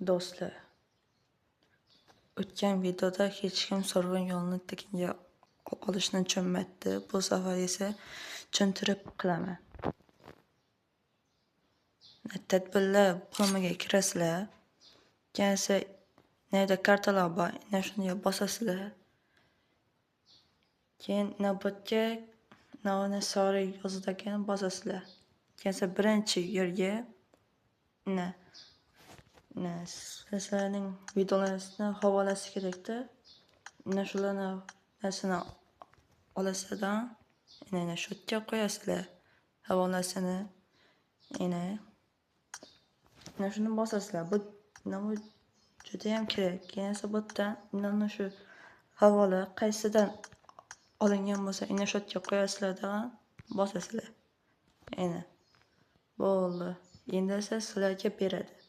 Do'stlar, o'tgan videoda hech kim so'rgan yo'lni tekinga olishni tushunmayapti. Bu safar esa tushuntirib qilaman. Tadbirlar bo'limiga kirasizlar. Keyin esa nerda kartalar bor, ana shunga bosasizlar. Keyin navbatga navni sori yozilgan bosasizlar. Keyin esa birinchi yerga sizlarning videolaringizni havolasi kerakda. Ana shularni narsani olasizdan, ana shu yerga qo'yasizlar havolasini. Ana shuni bosasizlar. Bu juda ham kerak. Keyin esa bu yerdan mana shu havola qaysidan olingan bo'lsa, ana shu yerga qo'yasizlar, bosasizlar. Bo'ldi. Endi esa sizlarga beradi.